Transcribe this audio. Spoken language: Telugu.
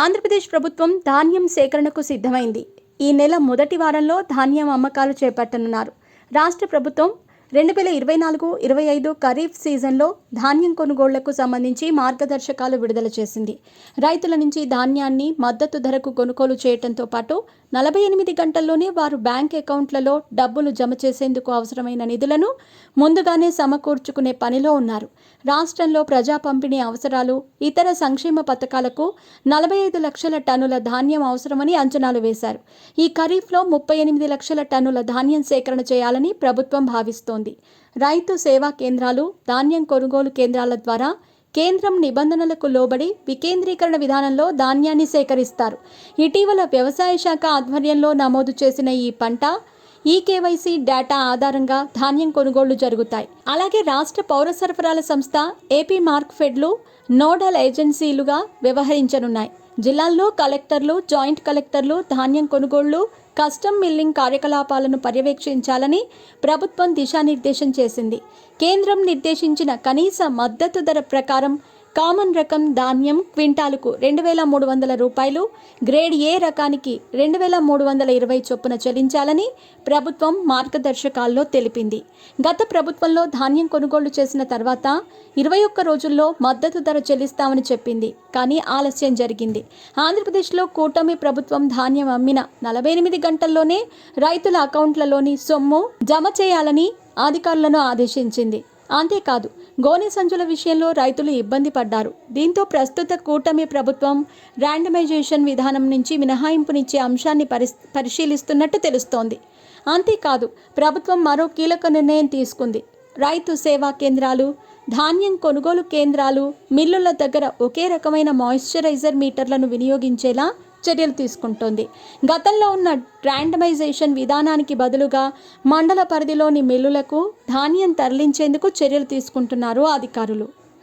ఆంధ్రప్రదేశ్ ప్రభుత్వం ధాన్యం సేకరణకు సిద్ధమైంది. ఈ నెల మొదటి వారంలో ధాన్యం అమ్మకాలు చేపట్టనున్నారు. రాష్ట్ర ప్రభుత్వం 2024-25 ఖరీఫ్ సీజన్లో ధాన్యం కొనుగోళ్లకు సంబంధించి మార్గదర్శకాలు విడుదల చేసింది. రైతుల నుంచి ధాన్యాన్ని మద్దతు ధరకు కొనుగోలు చేయడంతో పాటు 48 గంటల్లోనే వారు బ్యాంక్ అకౌంట్లలో డబ్బులు జమ చేసేందుకు అవసరమైన నిధులను ముందుగానే సమకూర్చుకునే పనిలో ఉన్నారు. రాష్ట్రంలో ప్రజా పంపిణీ అవసరాలు, ఇతర సంక్షేమ పథకాలకు 45 లక్షల టన్నుల ధాన్యం అవసరమని అంచనాలు వేశారు. ఈ ఖరీఫ్లో 38 లక్షల టన్నుల ధాన్యం సేకరణ చేయాలని ప్రభుత్వం భావిస్తోంది. రైతు సేవా కేంద్రాలు, ధాన్యం కొనుగోలు కేంద్రాల ద్వారా కేంద్రం నిబంధనలకు లోబడి వికేంద్రీకరణ విధానంలో ధాన్యాన్ని సేకరిస్తారు. ఇటీవల వ్యవసాయ శాఖ ఆధ్వర్యంలో నమోదు చేసిన ఈ పంట ఈకేవైసీ డేటా ఆధారంగా ధాన్యం కొనుగోళ్లు జరుగుతాయి. అలాగే రాష్ట్ర పౌర సరఫరాల సంస్థ, ఏపీ మార్క్ఫెడ్లు నోడల్ ఏజెన్సీలుగా వ్యవహరించనున్నాయి. జిల్లాల్లో కలెక్టర్లు, జాయింట్ కలెక్టర్లు ధాన్యం కొనుగోళ్లు, కస్టమ్ మిల్లింగ్ కార్యకలాపాలను పర్యవేక్షించాలని ప్రభుత్వం దిశానిర్దేశం చేసింది. కేంద్రం నిర్దేశించిన కనీస మద్దతు ధర ప్రకారం కామన్ రకం ధాన్యం క్వింటాలుకు 2,300 రూపాయలు, గ్రేడ్ ఏ రకానికి 2,320 చొప్పున చెల్లించాలని ప్రభుత్వం మార్గదర్శకాల్లో తెలిపింది. గత ప్రభుత్వంలో ధాన్యం కొనుగోలు చేసిన తర్వాత 21 రోజుల్లో మద్దతు ధర చెల్లిస్తామని చెప్పింది. కానీ ఆలస్యం జరిగింది. ఆంధ్రప్రదేశ్లో కూటమి ప్రభుత్వం ధాన్యం అమ్మిన 48 గంటల్లోనే రైతుల అకౌంట్లలోని సొమ్ము జమ చేయాలని అధికారులను ఆదేశించింది. అంతేకాదు, గోనె సంచుల విషయంలో రైతులు ఇబ్బంది పడ్డారు. దీంతో ప్రస్తుత కూటమి ప్రభుత్వం ర్యాండమైజేషన్ విధానం నుంచి మినహాయింపునిచ్చే అంశాన్ని పరిశీలిస్తున్నట్టు తెలుస్తోంది. అంతేకాదు, ప్రభుత్వం మరో కీలక నిర్ణయం తీసుకుంది. రైతు సేవా కేంద్రాలు, ధాన్యం కొనుగోలు కేంద్రాలు, మిల్లుల దగ్గర ఒకే రకమైన మాయిశ్చరైజర్ మీటర్లను వినియోగించేలా చర్యలు తీసుకుంటోంది. గతంలో ఉన్న ర్యాండమైజేషన్ విధానానికి బదులుగా మండల పరిధిలోని మిల్లులకు ధాన్యం తరలించేందుకు చర్యలు తీసుకుంటున్నారు అధికారులు.